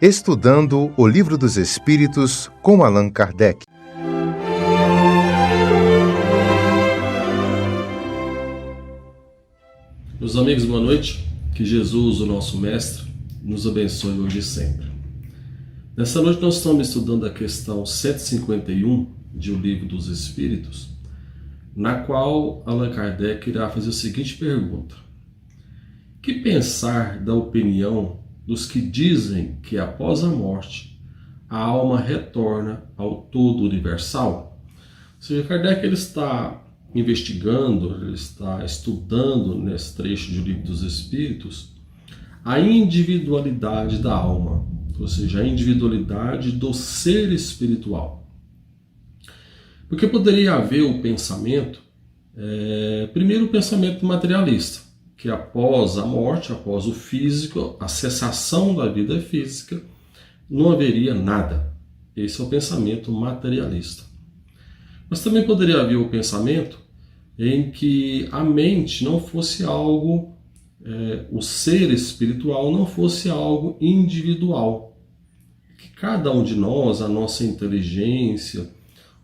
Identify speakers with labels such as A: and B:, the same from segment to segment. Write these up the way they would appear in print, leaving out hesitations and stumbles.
A: Estudando o Livro dos Espíritos com Allan Kardec.
B: Meus amigos, boa noite. Que Jesus, o nosso Mestre, nos abençoe hoje e sempre. Nessa noite nós estamos estudando a questão 151 de O Livro dos Espíritos, na qual Allan Kardec irá fazer a seguinte pergunta: que pensar da opinião dos que dizem que após a morte a alma retorna ao todo universal? Ou seja, Kardec ele está investigando, ele está estudando nesse trecho de O Livro dos Espíritos a individualidade da alma, ou seja, a individualidade do ser espiritual. Porque poderia haver o pensamento, primeiro o pensamento materialista, que após a morte, após o físico, a cessação da vida física, não haveria nada. Esse é o pensamento materialista. Mas também poderia haver o pensamento em que a mente não fosse algo, o ser espiritual não fosse algo individual. Que cada um de nós, a nossa inteligência,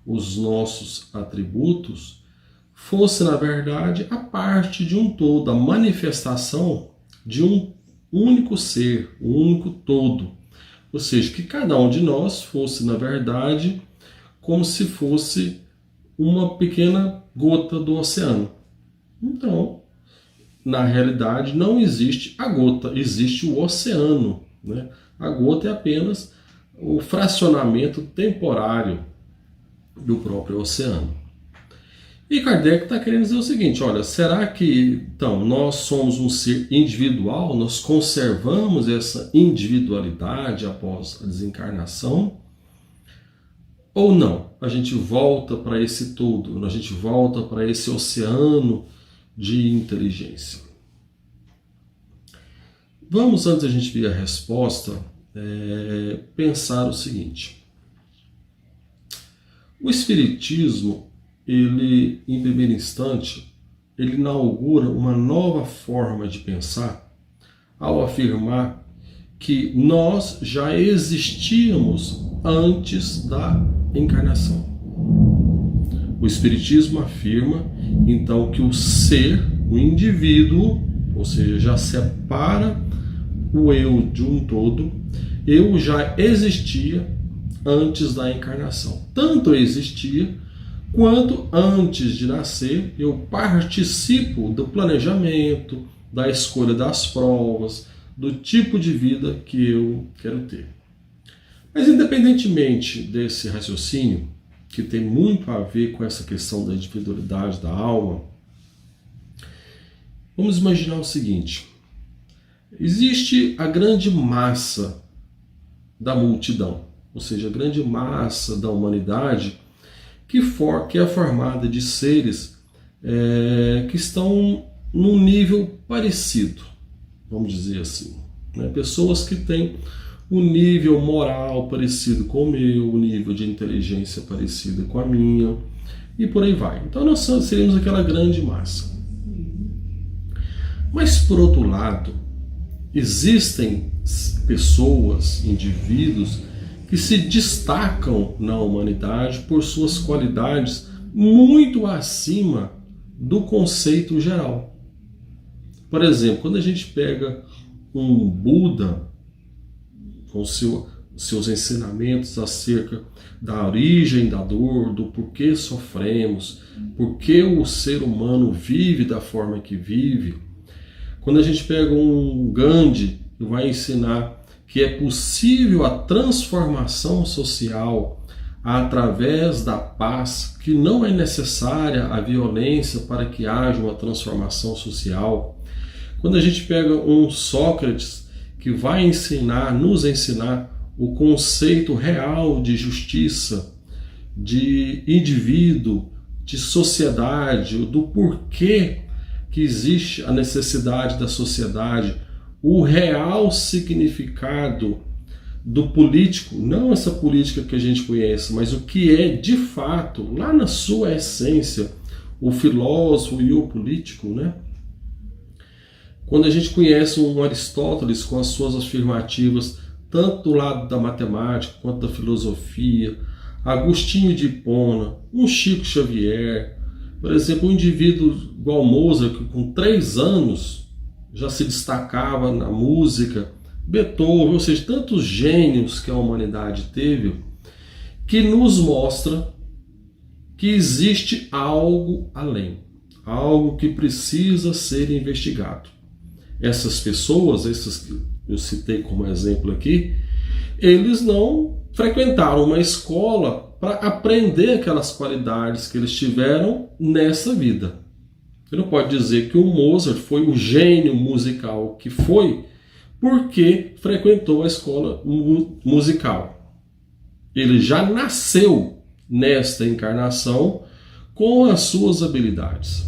B: os nossos atributos, fosse, na verdade, a parte de um todo, a manifestação de um único ser, um único todo. Ou seja, que cada um de nós fosse, na verdade, como se fosse uma pequena gota do oceano. Então, na realidade, não existe a gota, existe o oceano, né? A gota é apenas o fracionamento temporário do próprio oceano. E Kardec está querendo dizer o seguinte: olha, será que então nós somos um ser individual, nós conservamos essa individualidade após a desencarnação? Ou não? A gente volta para esse todo, a gente volta para esse oceano de inteligência. Vamos, antes da gente ver a resposta, pensar o seguinte: o Espiritismo, ele, em primeiro instante, ele inaugura uma nova forma de pensar ao afirmar que nós já existíamos antes da encarnação. O Espiritismo afirma, então, que o ser, o indivíduo, ou seja, já separa o eu de um todo, eu já existia antes da encarnação. Tanto existia, quanto antes de nascer eu participo do planejamento, da escolha das provas, do tipo de vida que eu quero ter. Mas independentemente desse raciocínio, que tem muito a ver com essa questão da individualidade da alma, vamos imaginar o seguinte: existe a grande massa da multidão, ou seja, a grande massa da humanidade, que é formada de seres que estão num nível parecido, vamos dizer assim, né? Pessoas que têm um nível moral parecido com o meu, um nível de inteligência parecido com a minha, e por aí vai. Então nós seríamos aquela grande massa. Mas, por outro lado, existem pessoas, indivíduos, que se destacam na humanidade por suas qualidades muito acima do conceito geral. Por exemplo, quando a gente pega um Buda, com seus ensinamentos acerca da origem da dor, do porquê sofremos, porquê o ser humano vive da forma que vive. Quando a gente pega um Gandhi, que vai ensinar que é possível a transformação social através da paz, que não é necessária a violência para que haja uma transformação social. Quando a gente pega um Sócrates, que vai nos ensinar o conceito real de justiça, de indivíduo, de sociedade, do porquê que existe a necessidade da sociedade, o real significado do político, não essa política que a gente conhece, mas o que é de fato, lá na sua essência, o filósofo e o político, né? Quando a gente conhece um Aristóteles com as suas afirmativas tanto do lado da matemática quanto da filosofia, Agostinho de Hipona, um Chico Xavier, por exemplo, um indivíduo igual Mozart, que com 3 anos já se destacava na música, Beethoven, ou seja, tantos gênios que a humanidade teve, que nos mostra que existe algo além, algo que precisa ser investigado. Essas pessoas, essas que eu citei como exemplo aqui, eles não frequentaram uma escola para aprender aquelas qualidades que eles tiveram nessa vida. Você não pode dizer que o Mozart foi o gênio musical que foi porque frequentou a escola musical. Ele já nasceu nesta encarnação com as suas habilidades.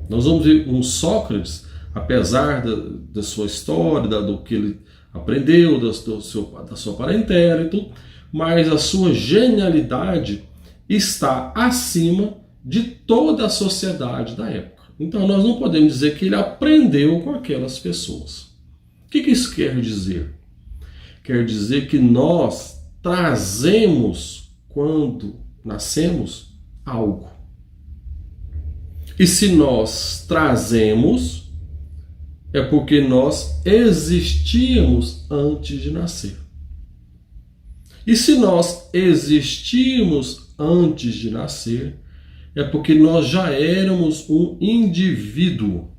B: Nós vamos ver um Sócrates, apesar da sua história, do que ele aprendeu, da sua parentela e tudo, mas a sua genialidade está acima de toda a sociedade da época. Então nós não podemos dizer que ele aprendeu com aquelas pessoas. O que isso quer dizer? Quer dizer que nós trazemos, quando nascemos, algo. E se nós trazemos, é porque nós existíamos antes de nascer. E se nós existíamos antes de nascer, é porque nós já éramos um indivíduo.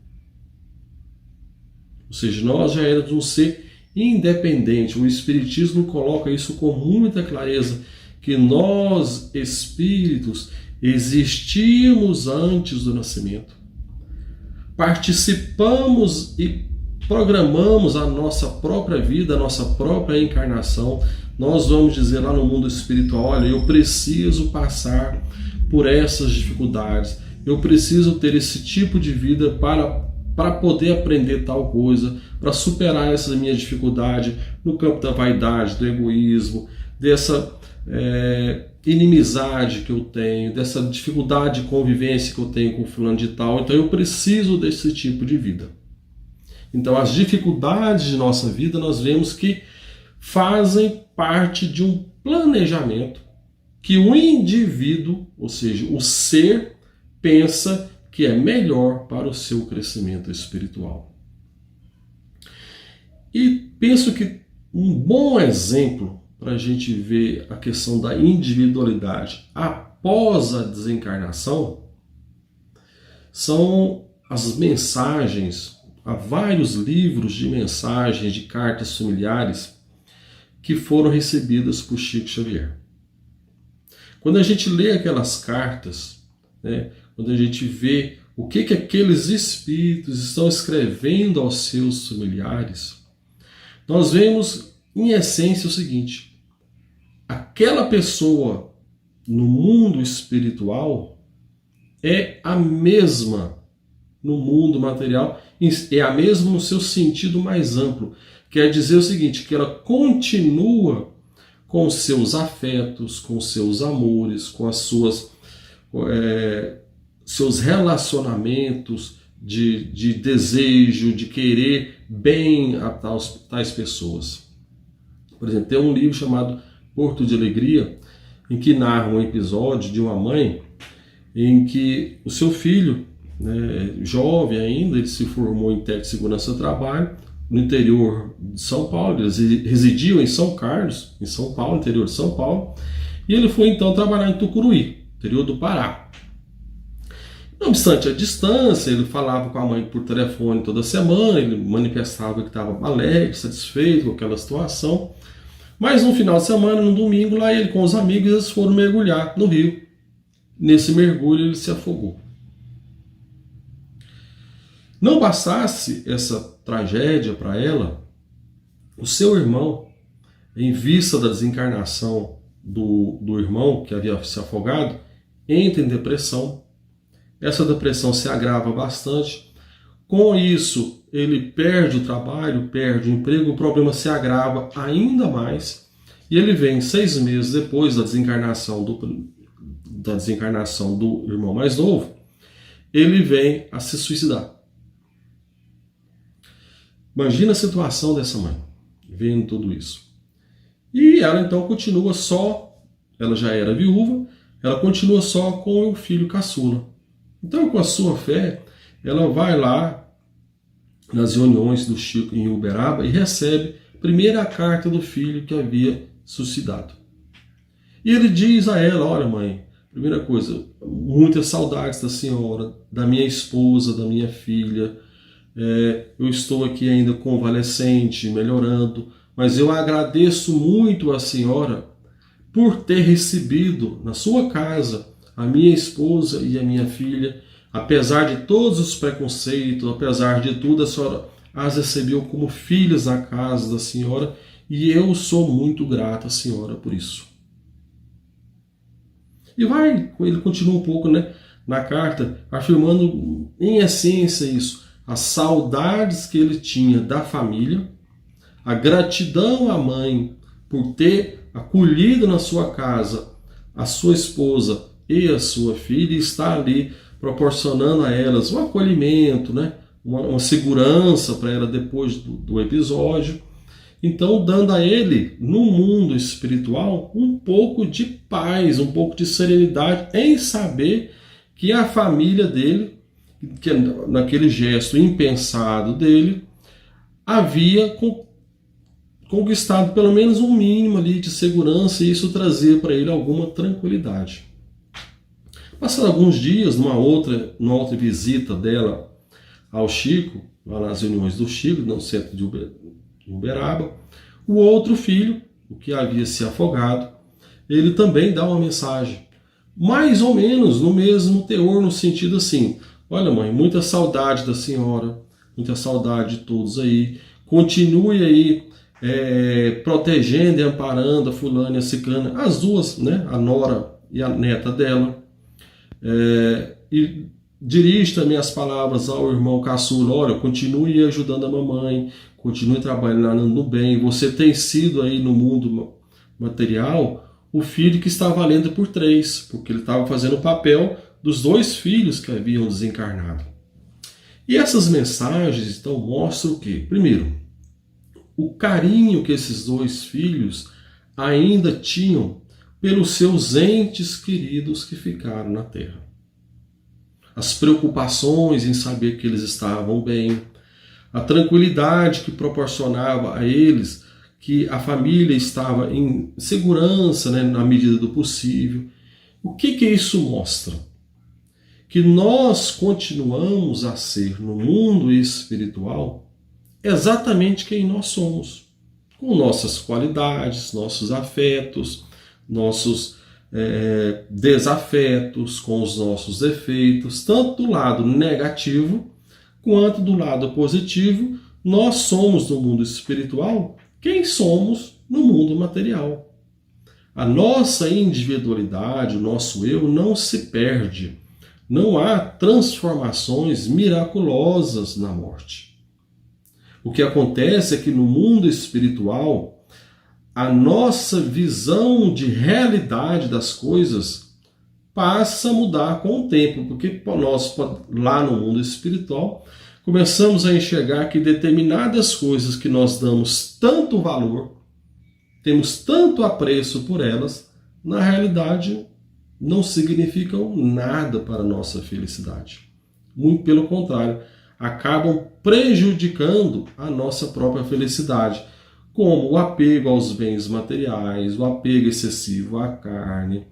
B: Ou seja, nós já éramos um ser independente. O Espiritismo coloca isso com muita clareza, que nós, espíritos, existíamos antes do nascimento. Participamos e programamos a nossa própria vida, a nossa própria encarnação. Nós vamos dizer lá no mundo espiritual, olha, eu preciso passar por essas dificuldades, eu preciso ter esse tipo de vida para poder aprender tal coisa, para superar essa minha dificuldade no campo da vaidade, do egoísmo, dessa inimizade que eu tenho, dessa dificuldade de convivência que eu tenho com fulano de tal. Então eu preciso desse tipo de vida. Então as dificuldades de nossa vida nós vemos que fazem parte de um planejamento que o indivíduo, ou seja, o ser, pensa que é melhor para o seu crescimento espiritual. E penso que um bom exemplo para a gente ver a questão da individualidade após a desencarnação são as mensagens, há vários livros de mensagens, de cartas familiares que foram recebidas por Chico Xavier. Quando a gente lê aquelas cartas, quando a gente vê o que aqueles espíritos estão escrevendo aos seus familiares, nós vemos, em essência, o seguinte: aquela pessoa no mundo espiritual é a mesma no mundo material, é a mesma no seu sentido mais amplo. Quer dizer o seguinte, que ela continua com seus afetos, com seus amores, com as suas seus relacionamentos de desejo, de querer bem a tais pessoas. Por exemplo, tem um livro chamado Porto de Alegria, em que narra um episódio de uma mãe em que o seu filho, jovem ainda, ele se formou em técnico de segurança do trabalho no interior de São Paulo. Eles residiam em São Carlos, em São Paulo, interior de São Paulo, e ele foi então trabalhar em Tucuruí, interior do Pará. Não obstante a distância, ele falava com a mãe por telefone toda semana, ele manifestava que estava alegre, satisfeito com aquela situação. Mas no final de semana, no domingo, lá ele com os amigos, eles foram mergulhar no rio. Nesse mergulho ele se afogou. Não bastasse essa tragédia para ela, o seu irmão, em vista da desencarnação do irmão que havia se afogado, entra em depressão. Essa depressão se agrava bastante. Com isso, ele perde o trabalho, perde o emprego, o problema se agrava ainda mais. E ele vem 6 meses depois da desencarnação do irmão mais novo, ele vem a se suicidar. Imagina a situação dessa mãe, vendo tudo isso. E ela então continua só, ela já era viúva, ela continua só com o filho caçula. Então, com a sua fé, ela vai lá nas reuniões do Chico em Uberaba e recebe a primeira carta do filho que havia suicidado. E ele diz a ela: olha, mãe, primeira coisa, muitas saudades da senhora, da minha esposa, da minha filha. Eu estou aqui ainda convalescente, melhorando, mas eu agradeço muito a senhora por ter recebido na sua casa a minha esposa e a minha filha. Apesar de todos os preconceitos, apesar de tudo, a senhora as recebeu como filhas na casa da senhora e eu sou muito grata à senhora por isso. E ele continua um pouco, na carta, afirmando em essência isso, as saudades que ele tinha da família, a gratidão à mãe por ter acolhido na sua casa a sua esposa e a sua filha e estar ali proporcionando a elas um acolhimento, uma segurança para ela depois do episódio. Então, dando a ele, no mundo espiritual, um pouco de paz, um pouco de serenidade em saber que a família dele, que naquele gesto impensado dele, havia conquistado pelo menos um mínimo ali de segurança, e isso trazia para ele alguma tranquilidade. Passados alguns dias, numa outra visita dela ao Chico, lá nas reuniões do Chico, no centro de Uberaba, o outro filho, o que havia se afogado, ele também dá uma mensagem, mais ou menos no mesmo teor, no sentido assim: olha, mãe, muita saudade da senhora, muita saudade de todos aí, continue aí protegendo e amparando a fulana e a ciclana, as duas, a nora e a neta dela, e dirige também as palavras ao irmão caçula: olha, continue ajudando a mamãe, continue trabalhando no bem, você tem sido aí no mundo material o filho que está valendo por 3, porque ele estava fazendo o papel dos 2 filhos que haviam desencarnado. E essas mensagens então mostram o quê? Primeiro, o carinho que esses 2 filhos ainda tinham pelos seus entes queridos que ficaram na Terra. As preocupações em saber que eles estavam bem, a tranquilidade que proporcionava a eles que a família estava em segurança, na medida do possível. O que isso mostra? Que nós continuamos a ser, no mundo espiritual, exatamente quem nós somos, com nossas qualidades, nossos afetos, nossos desafetos, com os nossos defeitos, tanto do lado negativo quanto do lado positivo. Nós somos no mundo espiritual quem somos no mundo material. A nossa individualidade, o nosso eu não se perde. Não há transformações miraculosas na morte. O que acontece é que no mundo espiritual, a nossa visão de realidade das coisas passa a mudar com o tempo, porque nós, lá no mundo espiritual, começamos a enxergar que determinadas coisas que nós damos tanto valor, temos tanto apreço por elas, na realidade não significam nada para a nossa felicidade. Muito pelo contrário, acabam prejudicando a nossa própria felicidade, como o apego aos bens materiais, o apego excessivo à carne,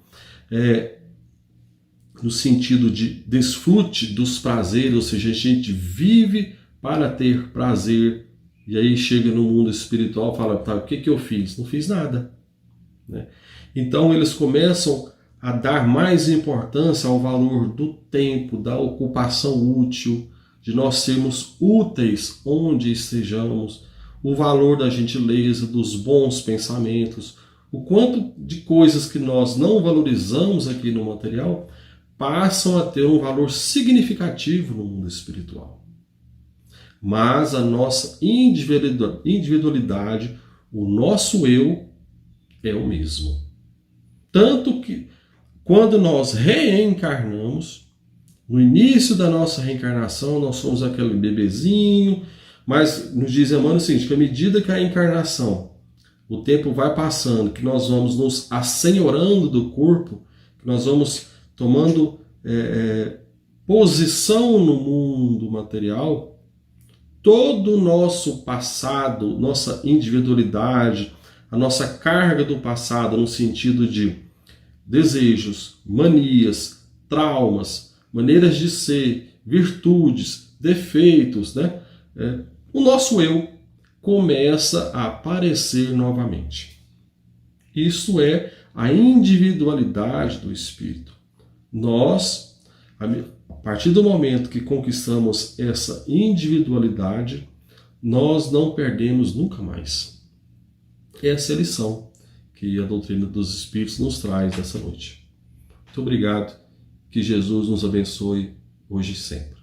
B: no sentido de desfrute dos prazeres, ou seja, a gente vive para ter prazer, e aí chega no mundo espiritual e fala: tá, o que eu fiz? Não fiz nada. Então eles começam a dar mais importância ao valor do tempo, da ocupação útil, de nós sermos úteis onde estejamos, o valor da gentileza, dos bons pensamentos, o quanto de coisas que nós não valorizamos aqui no material passam a ter um valor significativo no mundo espiritual. Mas a nossa individualidade, o nosso eu, é o mesmo. Tanto que, quando nós reencarnamos, no início da nossa reencarnação, nós somos aquele bebezinho, mas nos diz Emmanuel o seguinte, que à medida que a encarnação o tempo vai passando, que nós vamos nos assenhorando do corpo, que nós vamos tomando posição no mundo material, todo o nosso passado, nossa individualidade, a nossa carga do passado no sentido de desejos, manias, traumas, maneiras de ser, virtudes, defeitos, né? O nosso eu começa a aparecer novamente. Isso é a individualidade do espírito. Nós, a partir do momento que conquistamos essa individualidade, nós não perdemos nunca mais. Essa é a lição que a doutrina dos Espíritos nos traz nessa noite. Muito obrigado. Que Jesus nos abençoe hoje e sempre.